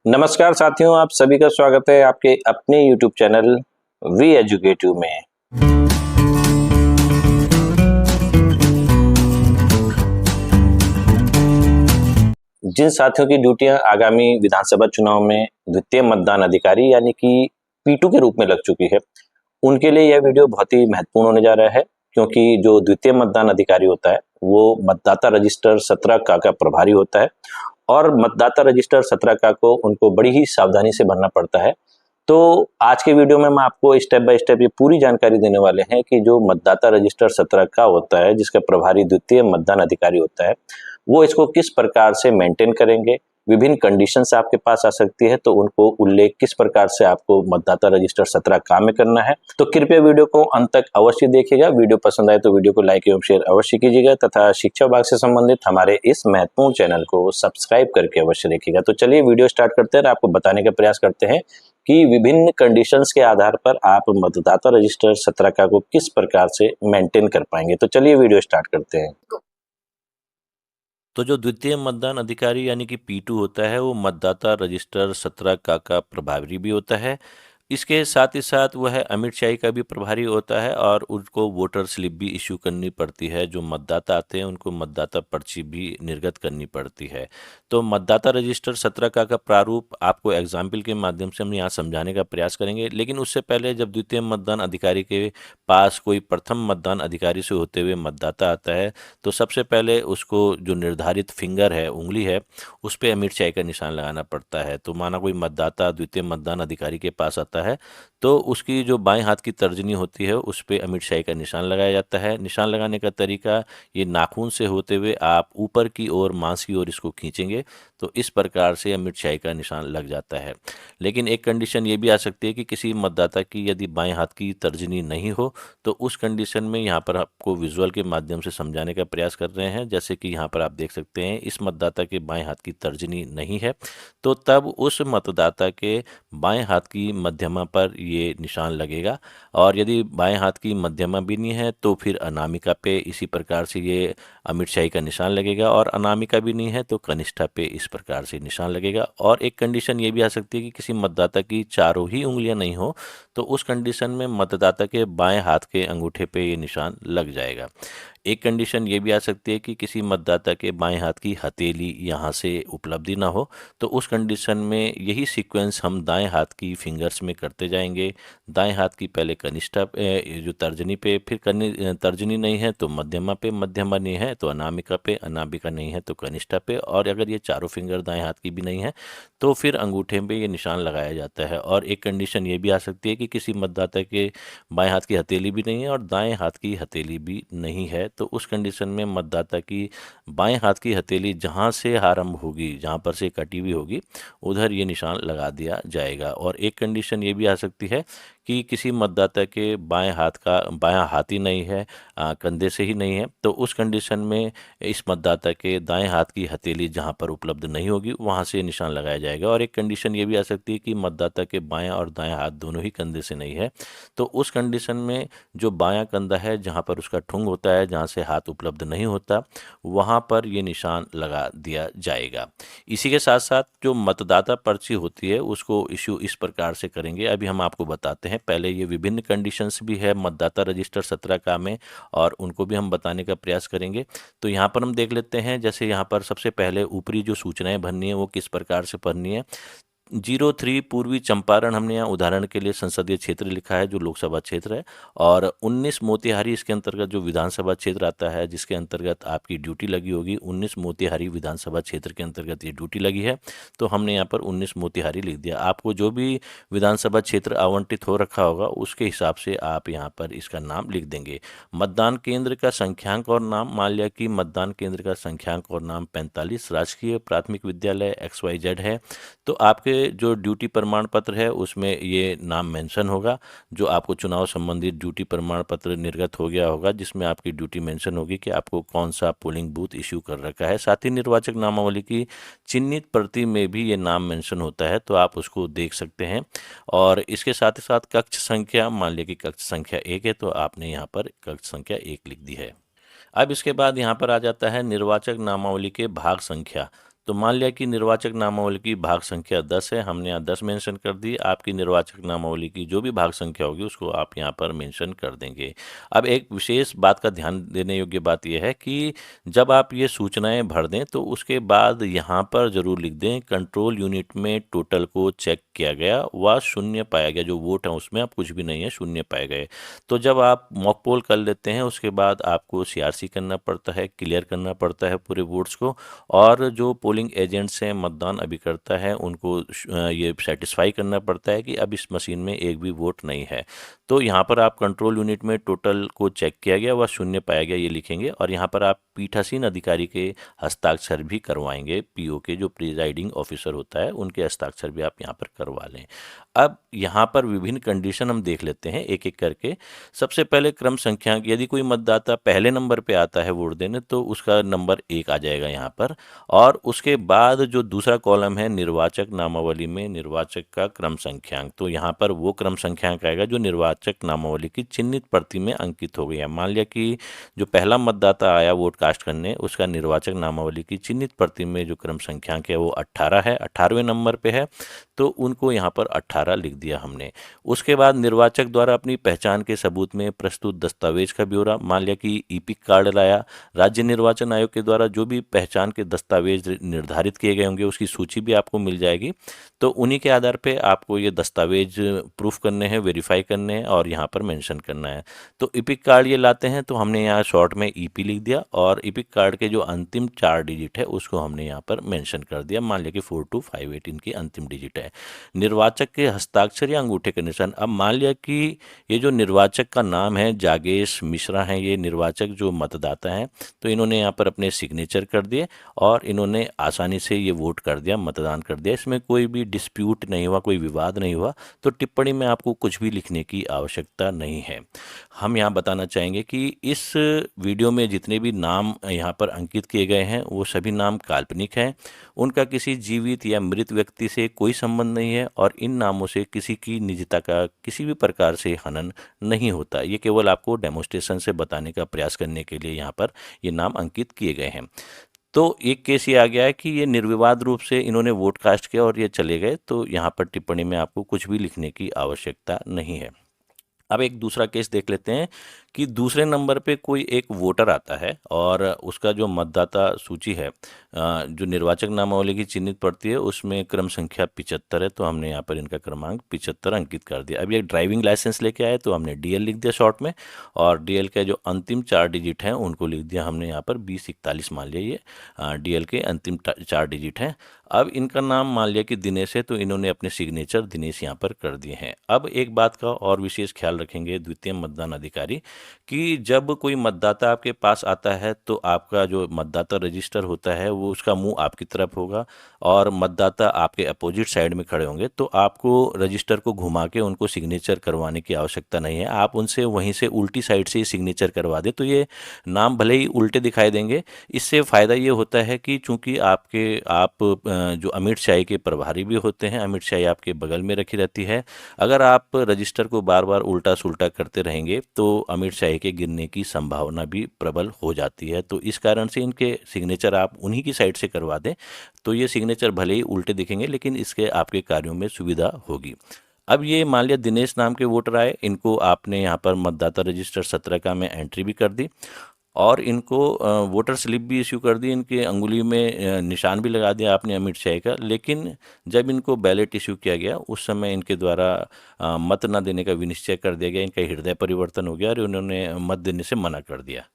नमस्कार साथियों, आप सभी का स्वागत है आपके अपने YouTube चैनल वी एजुकेटिव में। जिन साथियों की ड्यूटियां आगामी विधानसभा चुनाव में द्वितीय मतदान अधिकारी यानी कि P2 के रूप में लग चुकी है, उनके लिए यह वीडियो बहुत ही महत्वपूर्ण होने जा रहा है, क्योंकि जो द्वितीय मतदान अधिकारी होता है वो मतदाता रजिस्टर 17 का प्रभारी होता है और मतदाता रजिस्टर 17 को उनको बड़ी ही सावधानी से भरना पड़ता है। तो आज के वीडियो में हम आपको स्टेप बाय स्टेप ये पूरी जानकारी देने वाले हैं कि जो मतदाता रजिस्टर 17 होता है, जिसका प्रभारी द्वितीय मतदान अधिकारी होता है, वो इसको किस प्रकार से मेंटेन करेंगे। विभिन्न कंडीशंस आपके पास आ सकती है, तो उनको उल्लेख किस प्रकार से आपको मतदाता रजिस्टर 17 में करना है। तो कृपया वीडियो को अंत तक अवश्य देखिएगा। वीडियो पसंद आए तो वीडियो को लाइक एवं शेयर अवश्य कीजिएगा तथा शिक्षा विभाग से संबंधित हमारे इस महत्वपूर्ण चैनल को सब्सक्राइब करके अवश्य देखिएगा। तो चलिए वीडियो स्टार्ट करते हैं और आपको बताने का प्रयास करते हैं कि विभिन्न कंडीशंस के आधार पर आप मतदाता रजिस्टर 17 को किस प्रकार से मेंटेन कर पाएंगे। तो चलिए वीडियो स्टार्ट करते हैं। तो जो द्वितीय मतदान अधिकारी यानी कि P2 होता है वो मतदाता रजिस्टर 17 का प्रभारी भी होता है। इसके साथ ही साथ वह अमिट शाही का भी प्रभारी होता है और उनको वोटर स्लिप भी इशू करनी पड़ती है। जो मतदाता आते हैं उनको मतदाता पर्ची भी निर्गत करनी पड़ती है। तो मतदाता रजिस्टर 17 का प्रारूप आपको एग्जाम्पल के माध्यम से हम यहाँ समझाने का प्रयास करेंगे। लेकिन उससे पहले जब द्वितीय मतदान अधिकारी के पास कोई प्रथम मतदान अधिकारी से होते हुए मतदाता आता है तो सबसे पहले उसको जो निर्धारित फिंगर है, उंगली है, उस पर अमिट शाही का निशान लगाना पड़ता है। तो माना कोई मतदाता द्वितीय मतदान अधिकारी के पास आता है तो उसकी जो बाएं हाथ की तर्जनी होती है उस पर अमिट शाही का निशान लगाया जाता है। निशान लगाने का तरीका ये नाखून से होते हुए आप ऊपर की ओर मांस की ओर इसको खींचेंगे तो इस प्रकार से अमिट शाही का निशान लग जाता है। लेकिन एक कंडीशन ये भी आ सकती है कि किसी मतदाता की यदि बाएं हाथ की तर्जनी नहीं हो तो उस कंडीशन में यहाँ पर आपको विजुअल के माध्यम से समझाने का प्रयास कर रहे हैं। जैसे कि यहाँ पर आप देख सकते हैं इस मतदाता के बाएं हाथ की तर्जनी नहीं है, तो तब उस मतदाता के बाएं हाथ की मध्यमा पर ये निशान लगेगा। और यदि बाएं हाथ की मध्यमा भी नहीं है तो फिर अनामिका पे इसी प्रकार से ये अमिट शाही का निशान लगेगा, और अनामिका भी नहीं है तो कनिष्ठा पे इस प्रकार से निशान लगेगा। और एक कंडीशन ये भी आ सकती है कि किसी मतदाता की चारों ही उंगलियां नहीं हो तो उस कंडीशन में मतदाता के बाएं हाथ के अंगूठे पे ये निशान लग जाएगा। एक कंडीशन ये भी आ सकती है कि किसी मतदाता के बाएं हाथ की हथेली यहाँ से उपलब्धि ना हो, तो उस कंडीशन में यही सीक्वेंस हम दाएं हाथ की फिंगर्स में करते जाएंगे। दाएं हाथ की पहले कनिष्ठा जो तर्जनी पे, फिर तर्जनी नहीं है तो मध्यमा पे, मध्यमा नहीं है तो अनामिका पे, अनामिका नहीं है तो कनिष्ठा पे, और अगर ये चारों फिंगर दाएं हाथ की भी नहीं है तो फिर अंगूठे पे ये निशान लगाया जाता है। और एक कंडीशन ये भी आ सकती है कि किसी मतदाता के बाएं हाथ की हथेली भी नहीं है और दाएं हाथ की हथेली भी नहीं है, तो उस कंडीशन में मतदाता की बाएं हाथ की हथेली जहां से आरंभ होगी, जहां पर से कटी हुई होगी, उधर ये निशान लगा दिया जाएगा। और एक कंडीशन ये भी आ सकती है कि किसी मतदाता के बाएं हाथ ही नहीं है, कंधे से ही नहीं है, तो उस कंडीशन में इस मतदाता के दाएं हाथ की हथेली जहां पर उपलब्ध नहीं होगी वहां से निशान लगाया जाएगा। और एक कंडीशन ये भी आ सकती है कि मतदाता के बायां और दाएं हाथ दोनों ही कंधे से नहीं है, तो उस कंडीशन में जो बायां कंधा है जहां पर उसका ठुंग होता है, जहां से हाथ उपलब्ध नहीं होता, वहां पर ये निशान लगा दिया जाएगा। इसी के साथ साथ जो मतदाता पर्ची होती है उसको इश्यू इस प्रकार से करेंगे, अभी हम आपको बताते हैं। पहले ये विभिन्न कंडीशंस भी है मतदाता रजिस्टर 17 में, और उनको भी हम बताने का प्रयास करेंगे। तो यहाँ पर हम देख लेते हैं, जैसे यहाँ पर सबसे पहले ऊपरी जो सूचनाएं भरनी है वो किस प्रकार से भरनी है। 03 पूर्वी चंपारण हमने यहाँ उदाहरण के लिए संसदीय क्षेत्र लिखा है जो लोकसभा क्षेत्र है, और 19 मोतिहारी इसके अंतर्गत जो विधानसभा क्षेत्र आता है जिसके अंतर्गत आपकी ड्यूटी लगी होगी, 19 मोतिहारी विधानसभा क्षेत्र के अंतर्गत ये ड्यूटी लगी है, तो हमने यहाँ पर 19 मोतिहारी लिख दिया। आपको जो भी विधानसभा क्षेत्र आवंटित हो रखा होगा उसके हिसाब से आप यहाँ पर इसका नाम लिख देंगे। मतदान केंद्र का संख्यांक और नाम, मान लिया कि मतदान केंद्र का संख्यांक और नाम 45 राजकीय प्राथमिक विद्यालय XYZ है, तो आपके जो ड्यूटी प्रमाण पत्र है उसमें ये नाम मेंशन होगा। जो आपको चुनाव संबंधित ड्यूटी प्रमाण पत्र निर्गत हो गया होगा जिसमें आपकी ड्यूटी मेंशन होगी कि आपको कौन सा पोलिंग बूथ इश्यू कर रखा है। साथ ही निर्वाचक नामावली की चिन्हित प्रति में भी ये नाम मेंशन होता है, तो आप उसको देख सकते हैं। और इसके साथ ही साथ कक्ष संख्या, मान लिया कि कक्ष संख्या 1 है तो आपने यहाँ पर कक्ष संख्या 1 लिख दी है। अब इसके बाद यहाँ पर आ जाता है निर्वाचक नामावली के भाग संख्या। तो मान लिया कि निर्वाचक नामावली की भाग संख्या 10 है, हमने यहाँ 10 मेंशन कर दी। आपकी निर्वाचक नामावली की जो भी भाग संख्या होगी उसको आप यहाँ पर मेंशन कर देंगे। अब एक विशेष बात का ध्यान देने योग्य बात यह है कि जब आप ये सूचनाएं भर दें तो उसके बाद यहाँ पर ज़रूर लिख दें कंट्रोल यूनिट में टोटल को चेक किया गया व शून्य पाया गया। जो वोट है उसमें अब कुछ भी नहीं है, शून्य पाए गए। तो जब आप मॉक पोल कर लेते हैं उसके बाद आपको सीआरसी करना पड़ता है, क्लियर करना पड़ता है पूरे वोट्स को, और जो पोलिंग एजेंट्स हैं, मतदान अभिकर्ता है, उनको ये सेटिस्फाई करना पड़ता है कि अब इस मशीन में एक भी वोट नहीं है। तो यहाँ पर आप कंट्रोल यूनिट में टोटल को चेक किया गया व शून्य पाया गया ये लिखेंगे, और यहाँ पर आप पीठासीन अधिकारी के हस्ताक्षर भी करवाएंगे। पीओ के जो प्रिजाइडिंग ऑफिसर होता है उनके हस्ताक्षर भी आप यहाँ पर करवा लें। अब यहाँ पर विभिन्न कंडीशन हम देख लेते हैं एक एक करके। सबसे पहले क्रम संख्या, यदि कोई मतदाता पहले नंबर पे आता है वोट देने तो उसका नंबर 1 आ जाएगा यहाँ पर, और उसके बाद जो दूसरा कॉलम है निर्वाचक नामावली में निर्वाचक का क्रम संख्यांक, तो यहाँ पर वो क्रम संख्यांक आएगा जो निर्वाचक नामावली की चिन्हित प्रति में अंकित हो गया। मान लिया कि जो पहला मतदाता आया वोट कास्ट करने, उसका निर्वाचक नामावली की चिन्हित प्रति में जो क्रम संख्यांक है वो 18 है, 18वें नंबर पे है, तो उनको यहाँ पर 18 लिख दिया हमने। उसके बाद निर्वाचक द्वारा अपनी पहचान के सबूत में प्रस्तुत दस्तावेज का ब्यौरा, मान लिया कि ईपिक कार्ड लाया, राज्य निर्वाचन आयोग के द्वारा जो भी पहचान के दस्तावेज निर्धारित किए गए होंगे उसकी सूची भी आपको मिल जाएगी। तो उन्हीं के आधार पे आपको ये दस्तावेज प्रूफ करने हैं, वेरीफाई करने हैं और यहाँ पर मेंशन करना है। तो ईपिक कार्ड ये लाते हैं तो हमने यहाँ शॉर्ट में ईपी लिख दिया, और ईपिक कार्ड के जो अंतिम 4 डिजिट है उसको हमने यहाँ पर मेंशन कर दिया। मान लिया कि 4258 इनकी अंतिम डिजिट है। निर्वाचक के हस्ताक्षर या अंगूठे के निशान, अब मान लिया कि ये जो निर्वाचक का नाम है जागेश मिश्रा है, ये निर्वाचक जो मतदाता हैं, तो इन्होंने यहाँ पर अपने सिग्नेचर कर दिए और इन्होंने आसानी से ये वोट कर दिया, मतदान कर दिया। इसमें कोई भी डिस्प्यूट नहीं हुआ, कोई विवाद नहीं हुआ, तो टिप्पणी में आपको कुछ भी लिखने की आवश्यकता नहीं है। हम यहाँ बताना चाहेंगे कि इस वीडियो में जितने भी नाम यहाँ पर अंकित किए गए हैं वो सभी नाम काल्पनिक हैं, उनका किसी जीवित या मृत व्यक्ति से कोई संबंध नहीं है, और इन नामों से किसी की निजता का किसी भी प्रकार से हनन नहीं होता। ये केवल आपको डेमोन्स्ट्रेशन से बताने का प्रयास करने के लिए यहाँ पर ये नाम अंकित किए गए हैं। तो एक केस ये आ गया है कि ये निर्विवाद रूप से इन्होंने वोट कास्ट किया और ये चले गए, तो यहाँ पर टिप्पणी में आपको कुछ भी लिखने की आवश्यकता नहीं है। अब एक दूसरा केस देख लेते हैं कि दूसरे नंबर पे कोई एक वोटर आता है और उसका जो मतदाता सूची है, जो निर्वाचक नामावली की चिन्हित पड़ती है उसमें क्रम संख्या 75 है, तो हमने यहाँ पर इनका क्रमांक 75 अंकित कर दिया। अब ये ड्राइविंग लाइसेंस लेके आए तो हमने डीएल लिख दिया शॉर्ट में, और डीएल के जो अंतिम 4 डिजिट हैं उनको लिख दिया हमने यहाँ पर 2041, मान लिया ये डीएल के अंतिम 4 डिजिट हैं। अब इनका नाम मान लिया कि दिनेश है, तो इन्होंने अपने सिग्नेचर दिनेश यहाँ पर कर दिए हैं। अब एक बात का और विशेष ख्याल रखेंगे द्वितीय मतदान अधिकारी कि जब कोई मतदाता आपके पास आता है तो आपका जो मतदाता रजिस्टर होता है वो उसका मुंह आपकी तरफ होगा और मतदाता आपके अपोजिट साइड में खड़े होंगे, तो आपको रजिस्टर को घुमा के उनको सिग्नेचर करवाने की आवश्यकता नहीं है। आप उनसे वहीं से उल्टी साइड से ही सिग्नेचर करवा दें, तो ये नाम भले ही उल्टे दिखाई देंगे, इससे फ़ायदा ये होता है कि चूंकि आप जो अमिट शाही के प्रभारी भी होते हैं, अमिट शाही आपके बगल में रखी रहती है। अगर आप रजिस्टर को बार बार उल्टा सुल्टा करते रहेंगे तो अमिट शाही के गिरने की संभावना भी प्रबल हो जाती है। तो इस कारण से इनके सिग्नेचर आप उन्हीं की साइड से करवा दें, तो ये सिग्नेचर भले ही उल्टे दिखेंगे लेकिन इसके आपके कार्यों में सुविधा होगी। अब ये मान लिया दिनेश नाम के वोटर आए, इनको आपने यहाँ पर मतदाता रजिस्टर 17 का में एंट्री भी कर दी और इनको वोटर स्लिप भी इश्यू कर दी, इनके अंगुली में निशान भी लगा दिया आपने अमिट शाही का। लेकिन जब इनको बैलेट इश्यू किया गया उस समय इनके द्वारा मत न देने का विनिश्चय कर दिया गया, इनका हृदय परिवर्तन हो गया और उन्होंने मत देने से मना कर दिया।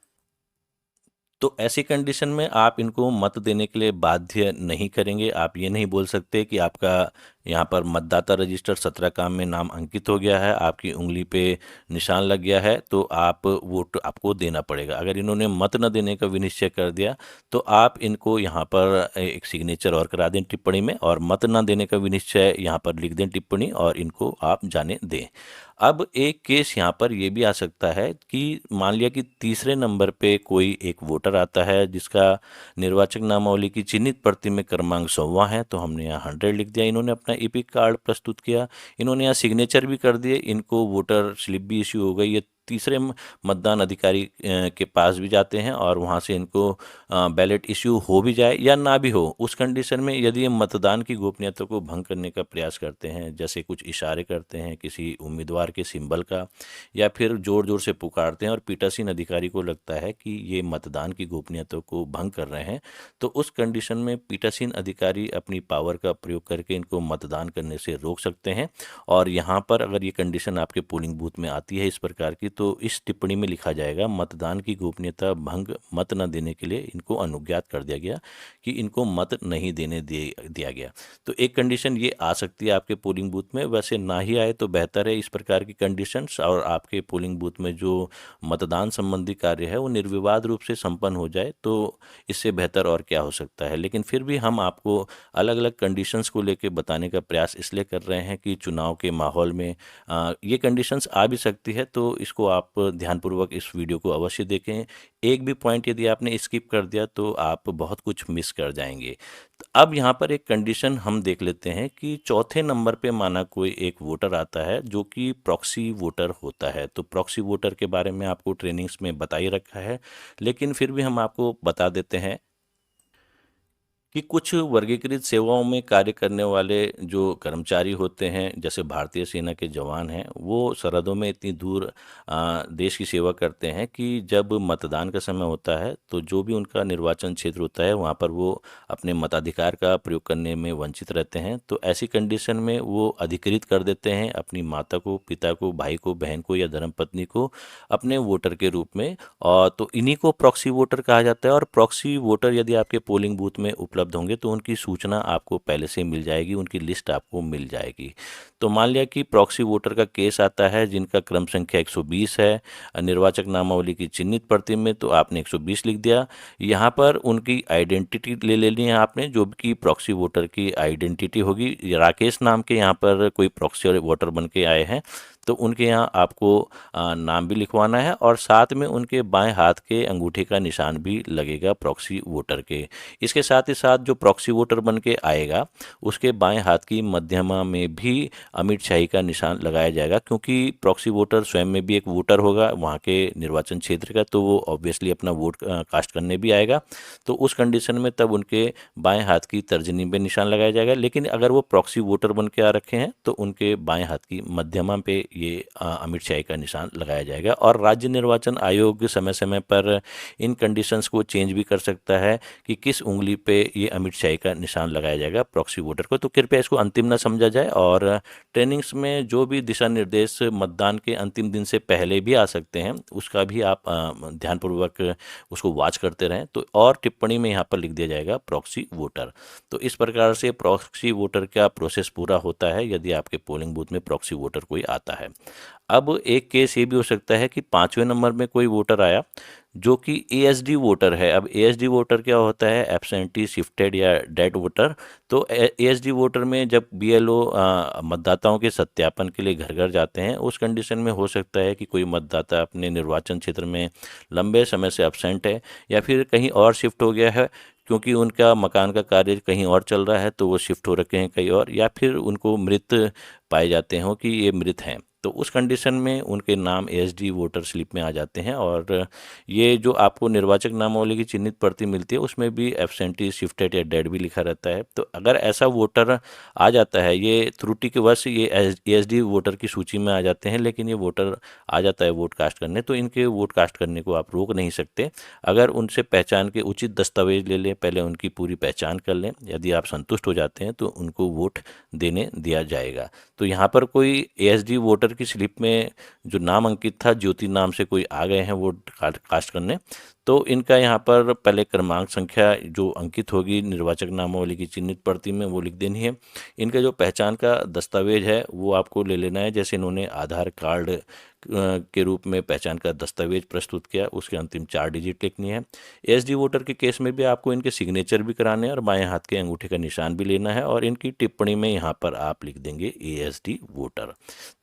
तो ऐसी कंडीशन में आप इनको मत देने के लिए बाध्य नहीं करेंगे। आप ये नहीं बोल सकते कि आपका यहाँ पर मतदाता रजिस्टर 17 काम में नाम अंकित हो गया है, आपकी उंगली पे निशान लग गया है, तो आप वोट आपको देना पड़ेगा। अगर इन्होंने मत न देने का विनिश्चय कर दिया तो आप इनको यहाँ पर एक सिग्नेचर और करा दें टिप्पणी में, और मत न देने का विनिश्चय यहाँ पर लिख दें टिप्पणी और इनको आप जाने दें। अब एक केस यहाँ पर यह भी आ सकता है कि मान लिया कि तीसरे नंबर पे कोई एक वोटर आता है जिसका निर्वाचक नामावली की चिन्हित प्रति में क्रमांक 100वां है, तो हमने यहाँ 100 लिख दिया। इन्होंने अपना ईपिक कार्ड प्रस्तुत किया, इन्होंने यहाँ सिग्नेचर भी कर दिए, इनको वोटर स्लिप भी इश्यू हो गई, ये तीसरे मतदान अधिकारी के पास भी जाते हैं और वहाँ से इनको बैलेट इश्यू हो भी जाए या ना भी हो, उस कंडीशन में यदि ये मतदान की गोपनीयता को भंग करने का प्रयास करते हैं, जैसे कुछ इशारे करते हैं किसी उम्मीदवार के सिंबल का, या फिर जोर जोर से पुकारते हैं और पीठासीन अधिकारी को लगता है कि ये मतदान की गोपनीयता को भंग कर रहे हैं, तो उस कंडीशन में पीठासीन अधिकारी अपनी पावर का प्रयोग करके इनको मतदान करने से रोक सकते हैं। और यहाँ पर अगर ये कंडीशन आपके पोलिंग बूथ में आती है इस प्रकार की, तो इस टिप्पणी में लिखा जाएगा मतदान की गोपनीयता भंग मत न देने के लिए इनको अनुज्ञात कर दिया गया, कि इनको मत नहीं देने दिया गया। तो एक कंडीशन ये आ सकती है आपके पोलिंग बूथ में, वैसे ना ही आए तो बेहतर है इस प्रकार की कंडीशंस, और आपके पोलिंग बूथ में जो मतदान संबंधी कार्य है वो निर्विवाद रूप से संपन्न हो जाए, तो इससे बेहतर और क्या हो सकता है। लेकिन फिर भी हम आपको अलग अलग कंडीशंस को लेकर बताने का प्रयास इसलिए कर रहे हैं कि चुनाव के माहौल में ये कंडीशंस आ भी सकती है, तो इसको आप ध्यानपूर्वक इस वीडियो को अवश्य देखें। एक भी पॉइंट यदि आपने स्किप कर दिया तो आप बहुत कुछ मिस कर जाएंगे। तो अब यहाँ पर एक कंडीशन हम देख लेते हैं कि चौथे नंबर पे माना कोई एक वोटर आता है जो कि प्रॉक्सी वोटर होता है। तो प्रॉक्सी वोटर के बारे में आपको ट्रेनिंग्स में बता ही रखा है, लेकिन फिर भी हम आपको बता देते हैं कि कुछ वर्गीकृत सेवाओं में कार्य करने वाले जो कर्मचारी होते हैं, जैसे भारतीय सेना के जवान हैं, वो सरहदों में इतनी दूर देश की सेवा करते हैं कि जब मतदान का समय होता है तो जो भी उनका निर्वाचन क्षेत्र होता है वहाँ पर वो अपने मताधिकार का प्रयोग करने में वंचित रहते हैं। तो ऐसी कंडीशन में वो अधिकृत कर देते हैं अपनी माता को, पिता को, भाई को, बहन को या धर्मपत्नी को अपने वोटर के रूप में, और तो इन्हीं को प्रॉक्सी वोटर कहा जाता है। और प्रॉक्सी वोटर यदि आपके पोलिंग बूथ में उपलब्ध होंगे तो उनकी सूचना आपको पहले से मिल जाएगी, उनकी लिस्ट आपको मिल जाएगी। तो मान लिया कि प्रॉक्सी वोटर का केस आता है जिनका क्रम संख्या 120 है निर्वाचक नामावली की चिन्हित प्रति में, तो आपने 120 लिख दिया। यहाँ पर उनकी आइडेंटिटी ले लेनी है आपने, जो कि प्रॉक्सी वोटर की आइडेंटिटी होगी। राकेश नाम के यहाँ पर कोई प्रॉक्सी वोटर बन के आए हैं, तो उनके यहाँ आपको नाम भी लिखवाना है और साथ में उनके बाएं हाथ के अंगूठे का निशान भी लगेगा प्रॉक्सी वोटर के। इसके साथ ही साथ जो प्रॉक्सी वोटर बन के आएगा उसके बाएं हाथ की मध्यमा में भी अमिट शाही का निशान लगाया जाएगा, क्योंकि प्रॉक्सी वोटर स्वयं में भी एक वोटर होगा वहाँ के निर्वाचन क्षेत्र का, तो वो ऑब्वियसली अपना वोट कास्ट करने भी आएगा। तो उस कंडीशन में तब उनके बाएं हाथ की तर्जनी पे निशान लगाया जाएगा। लेकिन अगर वो प्रॉक्सी वोटर बन के आ रखे हैं तो उनके बाएं हाथ की मध्यमा पे ये अमिट शाही का निशान लगाया जाएगा। और राज्य निर्वाचन आयोग समय समय पर इन कंडीशंस को चेंज भी कर सकता है कि किस उंगली पे ये अमिट शाही का निशान लगाया जाएगा प्रॉक्सी वोटर को। तो कृपया इसको अंतिम न समझा जाए, और ट्रेनिंग्स में जो भी दिशा निर्देश मतदान के अंतिम दिन से पहले भी आ सकते हैं उसका भी आप ध्यानपूर्वक उसको वॉच करते रहें। तो और टिप्पणी में यहाँ पर लिख दिया जाएगा प्रॉक्सी वोटर। तो इस प्रकार से प्रॉक्सी वोटर का प्रोसेस पूरा होता है यदि आपके पोलिंग बूथ में प्रॉक्सी वोटर कोई आता है। अब एक केस ये भी हो सकता है कि 5वें नंबर में कोई वोटर आया जो कि एएसडी वोटर है। अब एएसडी वोटर क्या होता है? एब्सेंटी, शिफ्टेड या डेड वोटर। तो एएसडी वोटर में जब बीएलओ मतदाताओं के सत्यापन के लिए घर घर जाते हैं, उस कंडीशन में हो सकता है कि कोई मतदाता अपने निर्वाचन क्षेत्र में लंबे समय से एब्सेंट है या फिर कहीं और शिफ्ट हो गया है, क्योंकि उनका मकान का कार्य कहीं और चल रहा है तो वो शिफ्ट हो रखे हैं कहीं और, या फिर उनको मृत पाए जाते हों कि ये मृत हैं। तो उस कंडीशन में उनके नाम एएसडी वोटर स्लिप में आ जाते हैं। और ये जो आपको निर्वाचक नामावली की चिन्हित प्रति मिलती है उसमें भी एब्सेंटी, शिफ्टेड या डेड भी लिखा रहता है। तो अगर ऐसा वोटर आ जाता है, ये त्रुटि के वश ये एएसडी वोटर की सूची में आ जाते हैं, लेकिन ये वोटर आ जाता है वोट कास्ट करने, तो इनके वोट कास्ट करने को आप रोक नहीं सकते। अगर उनसे पहचान के उचित दस्तावेज ले लें, पहले उनकी पूरी पहचान कर लें, यदि आप संतुष्ट हो जाते हैं तो उनको वोट देने दिया जाएगा। तो यहाँ पर कोई एएसडी वोटर की स्लिप में जो नाम अंकित था, ज्योति नाम से कोई आ गए हैं वोट कास्ट करने, तो इनका यहाँ पर पहले क्रमांक संख्या जो अंकित होगी निर्वाचक नामावली की चिन्हित प्रति में वो लिख देनी है। इनका जो पहचान का दस्तावेज है वो आपको ले लेना है, जैसे इन्होंने आधार कार्ड के रूप में पहचान का दस्तावेज प्रस्तुत किया, उसके अंतिम 4 डिजिट लिखनी है। एएसडी वोटर के केस में भी आपको इनके सिग्नेचर भी कराने हैं और बाएं हाथ के अंगूठे का निशान भी लेना है, और इनकी टिप्पणी में यहाँ पर आप लिख देंगे एएसडी वोटर।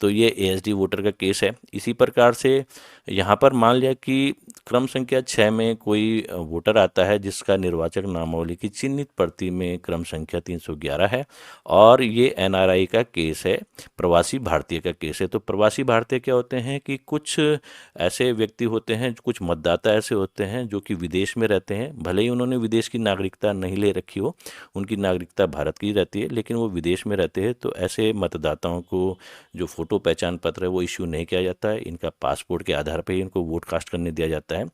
तो ये एएसडी वोटर का केस है। इसी प्रकार से यहाँ पर मान लिया कि क्रम संख्या 6 में कोई वोटर आता है जिसका निर्वाचक नामावली की चिन्हित प्रति में क्रम संख्या 311 है और ये एनआरआई का केस है, प्रवासी भारतीय का केस है। तो प्रवासी भारतीय क्या होते हैं कि कुछ ऐसे व्यक्ति होते हैं, कुछ मतदाता ऐसे होते हैं जो कि विदेश में रहते हैं, भले ही उन्होंने विदेश की नागरिकता नहीं ले रखी हो, उनकी नागरिकता भारत की रहती है, लेकिन वो विदेश में रहते हैं। तो ऐसे मतदाताओं को जो फोटो पहचान पत्र है वो इश्यू नहीं किया जाता है, इनका पासपोर्ट के आधार पर ही इनको वोट कास्ट करने दिया जाता है।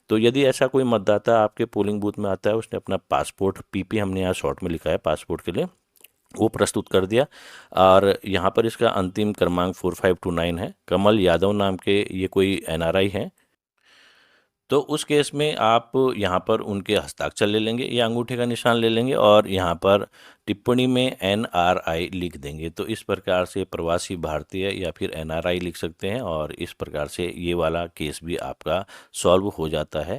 तो यदि ऐसा कोई मतदाता आपके पोलिंग बूथ में आता है, उसने अपना पासपोर्ट, पीपी हमने यहाँ शॉर्ट में लिखा है पासपोर्ट के लिए, वो प्रस्तुत कर दिया और यहाँ पर इसका अंतिम क्रमांक 4529 है, कमल यादव नाम के ये कोई एनआरआई हैं, तो उस केस में आप यहाँ पर उनके हस्ताक्षर ले लेंगे या अंगूठे का निशान ले लेंगे और यहाँ पर टिप्पणी में एनआरआई लिख देंगे। तो इस प्रकार से प्रवासी भारतीय या फिर एनआरआई लिख सकते हैं और इस प्रकार से ये वाला केस भी आपका सॉल्व हो जाता है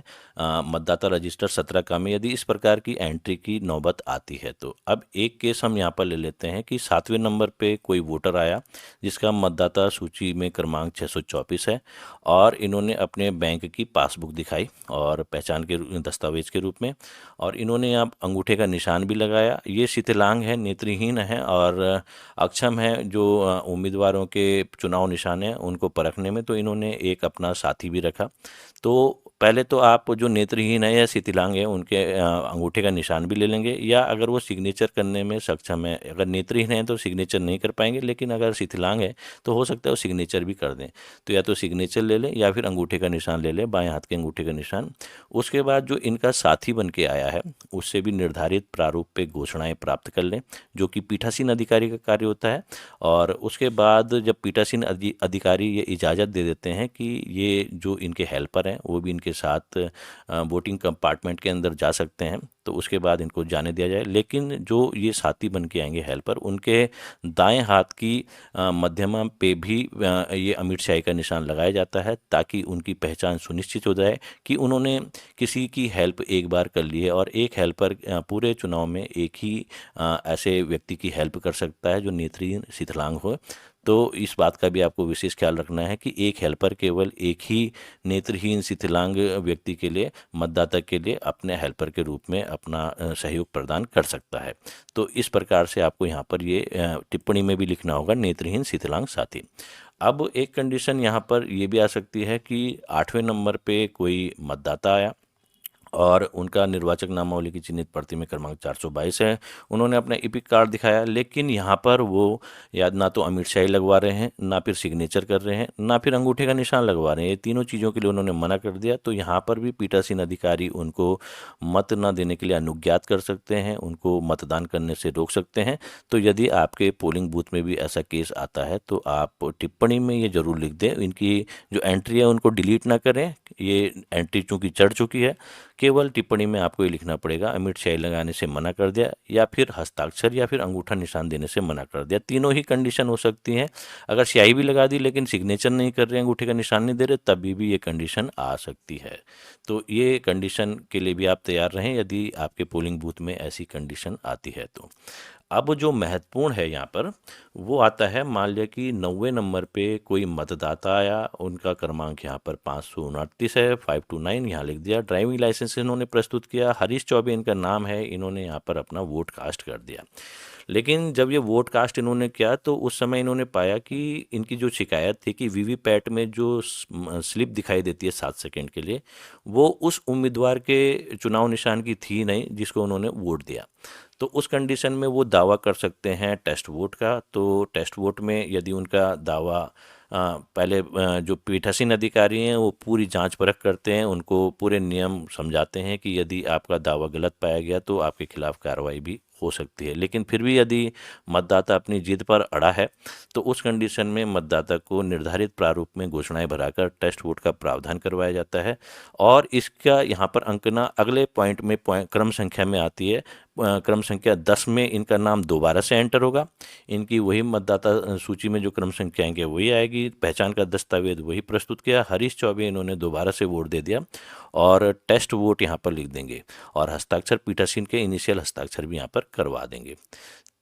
मतदाता रजिस्टर 17 का में, यदि इस प्रकार की एंट्री की नौबत आती है। तो अब एक केस हम यहाँ पर ले लेते हैं कि 7वें नंबर पे कोई वोटर आया जिसका मतदाता सूची में क्रमांक 624 है और इन्होंने अपने बैंक की पासबुक दिखाई और पहचान के दस्तावेज के रूप में, और इन्होंने यहाँ अंगूठे का निशान भी लगाया। ये विकलांग है, नेत्रहीन है और अक्षम है जो उम्मीदवारों के चुनाव निशान हैं उनको परखने में, तो इन्होंने एक अपना साथी भी रखा। तो पहले तो आप जो नेत्रहीन है या शिथिलांग है उनके अंगूठे का निशान भी ले लेंगे, या अगर वो सिग्नेचर करने में सक्षम है, अगर नेत्रहीन है तो सिग्नेचर नहीं कर पाएंगे, लेकिन अगर शिथिलांग है तो हो सकता है वो सिग्नेचर भी कर दें। तो या तो सिग्नेचर ले लें या फिर अंगूठे का निशान ले लें, बाएं हाथ के अंगूठे का निशान। उसके बाद जो इनका साथी बन के आया है उससे भी निर्धारित प्रारूप पे घोषणाएं प्राप्त कर लें, जो कि पीठासीन अधिकारी का कार्य होता है। और उसके बाद जब पीठासीन अधिकारी ये इजाज़त दे देते हैं कि ये जो इनके हेल्पर हैं वो भी इनके साथ वोटिंग कंपार्टमेंट के अंदर जा सकते हैं, तो उसके बाद इनको जाने दिया जाए। लेकिन जो ये साथी बन के आएंगे हेल्पर, उनके दाएं हाथ की मध्यमा पे भी ये अमिट शाही का निशान लगाया जाता है, ताकि उनकी पहचान सुनिश्चित हो जाए कि उन्होंने किसी की हेल्प एक बार कर ली है। और एक हेल्पर पूरे चुनाव में एक ही ऐसे व्यक्ति की हेल्प कर सकता है जो नेत्रहीन शिथिलांग हो। तो इस बात का भी आपको विशेष ख्याल रखना है कि एक हेल्पर केवल एक ही नेत्रहीन शिथिलांग व्यक्ति के लिए, मतदाता के लिए अपने हेल्पर के रूप में अपना सहयोग प्रदान कर सकता है। तो इस प्रकार से आपको यहाँ पर ये टिप्पणी में भी लिखना होगा नेत्रहीन शिथिलांग साथी। अब एक कंडीशन यहाँ पर ये भी आ सकती है कि 8वें नंबर पे कोई मतदाता आया और उनका निर्वाचक नामावली की चिन्हित प्रति में क्रमांक 422 है, उन्होंने अपना ईपिक कार्ड दिखाया, लेकिन यहाँ पर वो या ना तो अमिट शाही लगवा रहे हैं, ना फिर सिग्नेचर कर रहे हैं, ना फिर अंगूठे का निशान लगवा रहे हैं। ये तीनों चीज़ों के लिए उन्होंने मना कर दिया। तो यहाँ पर भी पीठासीन अधिकारी उनको मत न देने के लिए अनुज्ञात कर सकते हैं, उनको मतदान करने से रोक सकते हैं। तो यदि आपके पोलिंग बूथ में भी ऐसा केस आता है तो आप टिप्पणी में ये जरूर लिख दें, इनकी जो एंट्री है उनको डिलीट ना करें, ये एंट्री चूँकि चढ़ चुकी है। केवल टिप्पणी में आपको ये लिखना पड़ेगा अमिट शाही लगाने से मना कर दिया, या फिर हस्ताक्षर या फिर अंगूठा निशान देने से मना कर दिया। तीनों ही कंडीशन हो सकती हैं। अगर स्याही भी लगा दी लेकिन सिग्नेचर नहीं कर रहे, अंगूठे का निशान नहीं दे रहे, तभी भी ये कंडीशन आ सकती है। तो ये कंडीशन के लिए भी आप तैयार रहें यदि आपके पोलिंग बूथ में ऐसी कंडीशन आती है तो। अब जो महत्वपूर्ण है यहाँ पर वो आता है, मान लिया कि 90वें नंबर पे कोई मतदाता आया, उनका क्रमांक यहाँ पर 529 है, 529 यहाँ लिख दिया। ड्राइविंग लाइसेंस इन्होंने प्रस्तुत किया, हरीश चौबे इनका नाम है, इन्होंने यहाँ पर अपना वोट कास्ट कर दिया। लेकिन जब ये वोट कास्ट इन्होंने किया तो उस समय इन्होंने पाया कि इनकी जो शिकायत थी कि वीवीपैट में जो स्लिप दिखाई देती है 7 सेकंड के लिए, वो उस उम्मीदवार के चुनाव निशान की थी नहीं जिसको उन्होंने वोट दिया। तो उस कंडीशन में वो दावा कर सकते हैं टेस्ट वोट का। तो टेस्ट वोट में यदि उनका दावा पहले जो पीठासीन अधिकारी हैं वो पूरी जांच परख करते हैं, उनको पूरे नियम समझाते हैं कि यदि आपका दावा गलत पाया गया तो आपके खिलाफ कार्रवाई भी हो सकती है। लेकिन फिर भी यदि मतदाता अपनी जिद पर अड़ा है तो उस कंडीशन में मतदाता को निर्धारित प्रारूप में घोषणाएं भराकर टेस्ट वोट का प्रावधान करवाया जाता है। और इसका यहाँ पर अंकना अगले पॉइंट में क्रम संख्या में आती है। क्रम संख्या 10 में इनका नाम दोबारा से एंटर होगा, इनकी वही मतदाता सूची में जो क्रम संख्या आएंगे वही आएगी, पहचान का दस्तावेज वही प्रस्तुत किया। हरीश चौबे इन्होंने दोबारा से वोट दे दिया और टेस्ट वोट यहाँ पर लिख देंगे और हस्ताक्षर पीठासीन के इनिशियल हस्ताक्षर भी यहाँ पर करवा देंगे।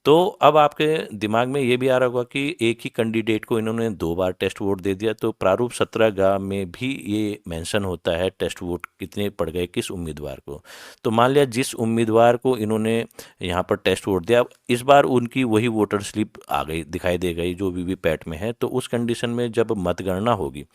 तो अब आपके दिमाग में ये भी आ रहा होगा कि एक ही कैंडिडेट को इन्होंने 2 बार टेस्ट वोट दे दिया, तो प्रारूप 17 में भी ये मेंशन होता है टेस्ट वोट कितने पड़ गए किस उम्मीदवार को। तो मान लिया जिस उम्मीदवार को इन्होंने यहाँ पर टेस्ट वोट दिया, इस बार उनकी वही वोटर स्लिप आ गई, दिखाई दे गई जो वीवीपैट में है, तो उस कंडीशन में जब मतगणना होगी,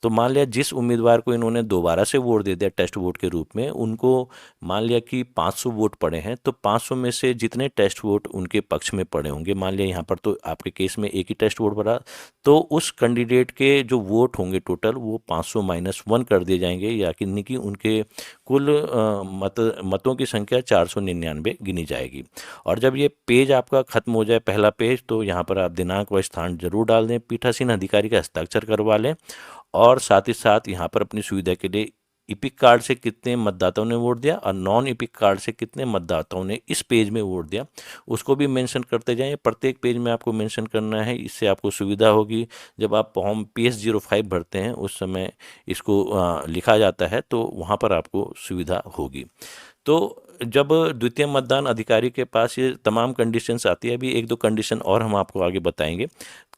तो मान लिया जिस उम्मीदवार को इन्होंने दोबारा से वोट दे दिया टेस्ट वोट के रूप में, उनको मान लिया कि 500 वोट पड़े हैं, तो 500 में से जितने टेस्ट वोट उनके पक्ष में पड़े होंगे, मान लिया यहाँ पर तो आपके केस में एक ही टेस्ट वोट पड़ा, तो उस कैंडिडेट के जो वोट होंगे टोटल वो 500 -1 कर दिए जाएंगे, यानी कि उनके कुल मतों की संख्या 499 गिनी जाएगी। और जब ये पेज आपका खत्म हो जाए पहला पेज, तो यहाँ पर आप दिनांक व स्थान जरूर डाल दें, पीठासीन अधिकारी का हस्ताक्षर करवा लें, और साथ ही साथ यहाँ पर अपनी सुविधा के लिए इपिक कार्ड से कितने मतदाताओं ने वोट दिया और नॉन इपिक कार्ड से कितने मतदाताओं ने इस पेज में वोट दिया, उसको भी मेंशन करते जाएं। प्रत्येक पेज में आपको मेंशन करना है, इससे आपको सुविधा होगी। जब आप फॉर्म PS05 भरते हैं उस समय इसको लिखा जाता है, तो वहाँ पर आपको सुविधा होगी। तो जब द्वितीय मतदान अधिकारी के पास ये तमाम कंडीशंस आती है, अभी एक दो कंडीशन और हम आपको आगे बताएंगे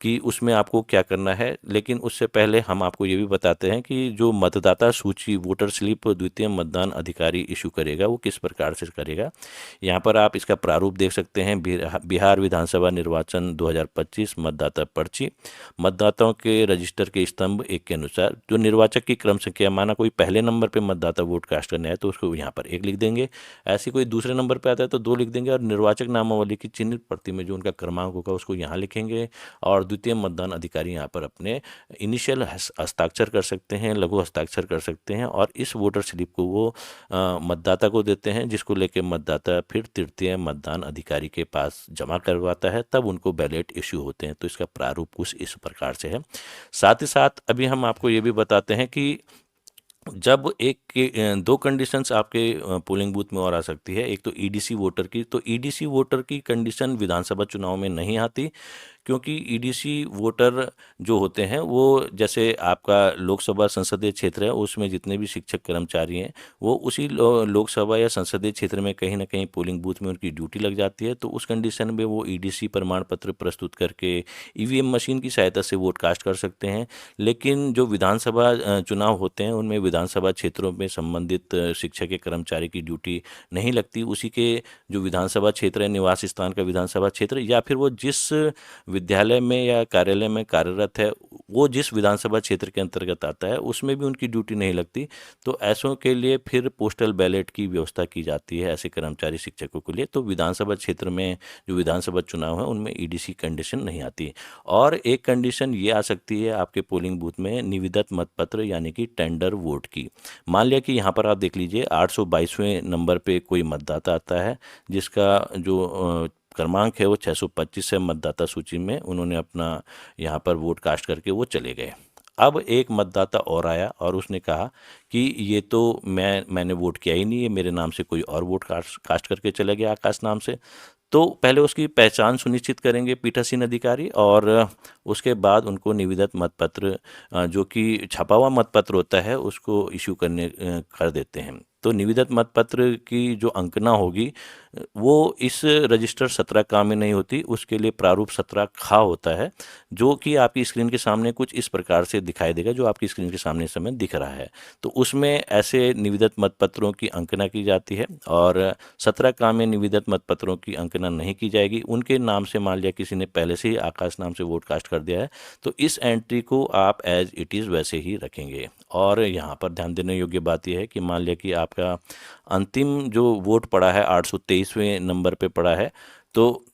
कि उसमें आपको क्या करना है, लेकिन उससे पहले हम आपको ये भी बताते हैं कि जो मतदाता सूची वोटर स्लिप द्वितीय मतदान अधिकारी इशू करेगा वो किस प्रकार से करेगा। यहाँ पर आप इसका प्रारूप देख सकते हैं, बिहार विधानसभा निर्वाचन 2025 मतदाता पर्ची, मतदाताओं के रजिस्टर के स्तंभ 1 के अनुसार जो निर्वाचक की क्रम संख्या, माना कोई पहले नंबर पे मतदाता वोट कास्ट करना है तो उसको यहाँ पर 1 लिख देंगे, ऐसे कोई दूसरे नंबर पे आता है तो 2 लिख देंगे, और निर्वाचक नामावली की चिन्हित प्रति में जो उनका क्रमांक होगा उसको यहाँ लिखेंगे, और द्वितीय मतदान अधिकारी यहाँ पर अपने इनिशियल हस्ताक्षर कर सकते हैं, लघु हस्ताक्षर कर सकते हैं, और इस वोटर स्लिप को वो मतदाता को देते हैं, जिसको लेके मतदाता फिर तृतीय मतदान अधिकारी के पास जमा करवाता है, तब उनको बैलेट इश्यू होते हैं। तो इसका प्रारूप कुछ इस प्रकार से है। साथ ही साथ अभी हम आपको ये भी बताते हैं कि जब दो कंडीशंस आपके पोलिंग बूथ में और आ सकती है, एक तो ईडीसी वोटर की, तो ईडीसी वोटर की कंडीशन विधानसभा चुनाव में नहीं आती, क्योंकि ईडीसी वोटर जो होते हैं वो जैसे आपका लोकसभा संसदीय क्षेत्र है उसमें जितने भी शिक्षक कर्मचारी हैं वो उसी लोकसभा या संसदीय क्षेत्र में कहीं ना कहीं पोलिंग बूथ में उनकी ड्यूटी लग जाती है, तो उस कंडीशन में वो ईडीसी प्रमाण पत्र प्रस्तुत करके ईवीएम मशीन की सहायता से वोट कास्ट कर सकते हैं। लेकिन जो विधानसभा चुनाव होते हैं उनमें विधानसभा क्षेत्रों में संबंधित शिक्षक या कर्मचारी की ड्यूटी नहीं लगती, उसी के जो विधानसभा क्षेत्र है, निवास स्थान का विधानसभा क्षेत्र, या फिर वो जिस विद्यालय में या कार्यालय में कार्यरत है वो जिस विधानसभा क्षेत्र के अंतर्गत आता है उसमें भी उनकी ड्यूटी नहीं लगती। तो ऐसों के लिए फिर पोस्टल बैलेट की व्यवस्था की जाती है ऐसे कर्मचारी शिक्षकों के लिए। तो विधानसभा क्षेत्र में जो विधानसभा चुनाव है उनमें ईडीसी कंडीशन नहीं आती। और एक कंडीशन ये आ सकती है आपके पोलिंग बूथ में निविदत मतपत्र यानी कि टेंडर वोट की। मान लिया कि यहाँ पर आप देख लीजिए 822वें नंबर पे कोई मतदाता आता है जिसका जो क्रमांक है वो 625 है, मतदाता सूची में उन्होंने अपना यहाँ पर वोट कास्ट करके वो चले गए। अब एक मतदाता और आया और उसने कहा कि ये तो मैंने वोट किया ही नहीं है, मेरे नाम से कोई और वोट कास्ट करके चला गया आकाश नाम से। तो पहले उसकी पहचान सुनिश्चित करेंगे पीठासीन अधिकारी, और उसके बाद उनको निविदत मतपत्र जो कि छपा हुआ मतपत्र होता है उसको इशू कर देते हैं। तो निविदत मतपत्र की जो अंकना होगी वो इस रजिस्टर 17 में नहीं होती, उसके लिए प्रारूप 17 होता है, जो कि आपकी स्क्रीन के सामने कुछ इस प्रकार से दिखाई देगा, जो आपकी स्क्रीन के सामने इस समय दिख रहा है। तो उसमें ऐसे निविदत मतपत्रों की अंकना की जाती है, और 17 में निविदत मतपत्रों की अंकना नहीं की जाएगी। उनके नाम से मान लिया किसी ने पहले से ही आकाश नाम से वोट कास्ट कर दिया है तो इस एंट्री को आप एज इट इज़ वैसे ही रखेंगे। और यहाँ पर ध्यान देने योग्य बात यह है कि मान लिया कि आपका अंतिम जो वोट पड़ा है 823वें नंबर पे पड़ा है, तो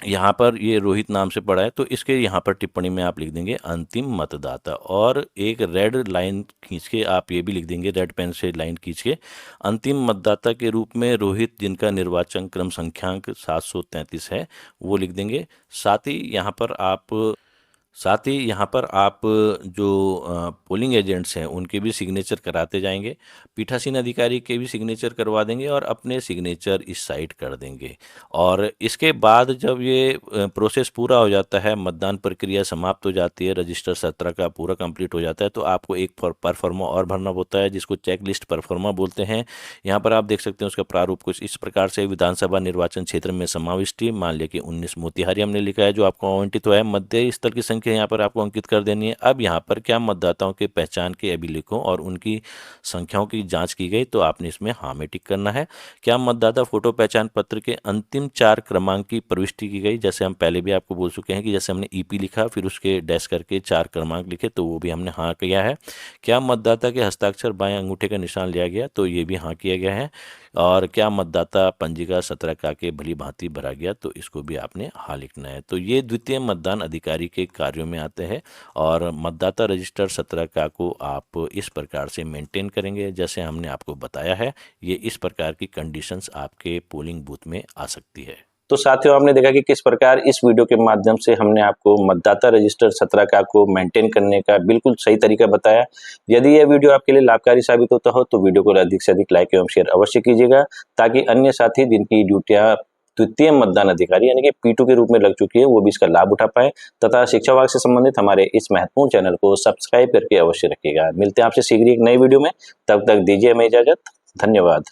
यहाँ पर ये रोहित नाम से पड़ा है, तो इसके यहाँ पर टिप्पणी में आप लिख देंगे अंतिम मतदाता, और एक रेड लाइन खींच के आप ये भी लिख देंगे, रेड पेन से लाइन खींच के, अंतिम मतदाता के रूप में रोहित जिनका निर्वाचन क्रम संख्यांक 733 है वो लिख देंगे। साथ ही यहाँ पर आप साथ ही यहाँ पर आप जो पोलिंग एजेंट्स हैं उनके भी सिग्नेचर कराते जाएंगे, पीठासीन अधिकारी के भी सिग्नेचर करवा देंगे और अपने सिग्नेचर इस साइड कर देंगे। और इसके बाद जब ये प्रोसेस पूरा हो जाता है, मतदान प्रक्रिया समाप्त हो जाती है, रजिस्टर 17 का पूरा कंप्लीट हो जाता है, तो आपको एक परफॉर्मा और भरना होता है जिसको चेक लिस्ट परफॉर्मा बोलते हैं। यहाँ पर आप देख सकते हैं उसका प्रारूप कुछ इस प्रकार से। विधानसभा निर्वाचन क्षेत्र में समाविष्टि मान लिया कि 19 मोतिहारी हमने लिखा है जो आपको आवंटित हुआ है। मध्य स्थल की संख्या यहाँ पर आपको अंकित कर देनी है। अब यहाँ पर क्या मतदाताओं के पहचान के अभिलेखों और उनकी संख्याओं की जांच की गई, तो आपने इसमें हाँ में टिक करना है। क्या मतदाता फोटो पहचान पत्र के अंतिम 4 क्रमांक की प्रविष्टि की गई, जैसे हम पहले भी आपको बोल चुके हैं कि जैसे हमने ईपी लिखा फिर उसके डैश करके 4 क्रमांक लिखे, तो वो भी हमने हाँ किया है। क्या मतदाता के हस्ताक्षर बाएं अंगूठे का निशान लिया गया, तो ये भी हाँ किया गया है। और क्या मतदाता पंजिका 17 का के भली भांति भरा गया, तो इसको भी आपने हाँ लिखना है। तो ये द्वितीय मतदान अधिकारी के कार्यों में आते हैं। और मतदाता रजिस्टर 17 का को आप इस प्रकार से मेंटेन करेंगे जैसे हमने आपको बताया है। ये इस प्रकार की कंडीशंस आपके पोलिंग बूथ में आ सकती है। तो साथियों, आपने देखा कि किस प्रकार इस वीडियो के माध्यम से हमने आपको मतदाता रजिस्टर 17 का को मेंटेन करने का बिल्कुल सही तरीका बताया। यदि यह वीडियो आपके लिए लाभकारी साबित होता हो तो वीडियो को अधिक से अधिक लाइक एवं शेयर अवश्य कीजिएगा, ताकि अन्य साथी जिनकी ड्यूटियां द्वितीय मतदान अधिकारी यानी कि P2 के रूप में लग चुकी है वो भी इसका लाभ उठा पाए, तथा शिक्षा विभाग से संबंधित हमारे इस महत्वपूर्ण चैनल को सब्सक्राइब करके अवश्य रखिएगा। मिलते हैं आपसे शीघ्र एक नई वीडियो में, तब तक दीजिए हमें इजाजत। धन्यवाद।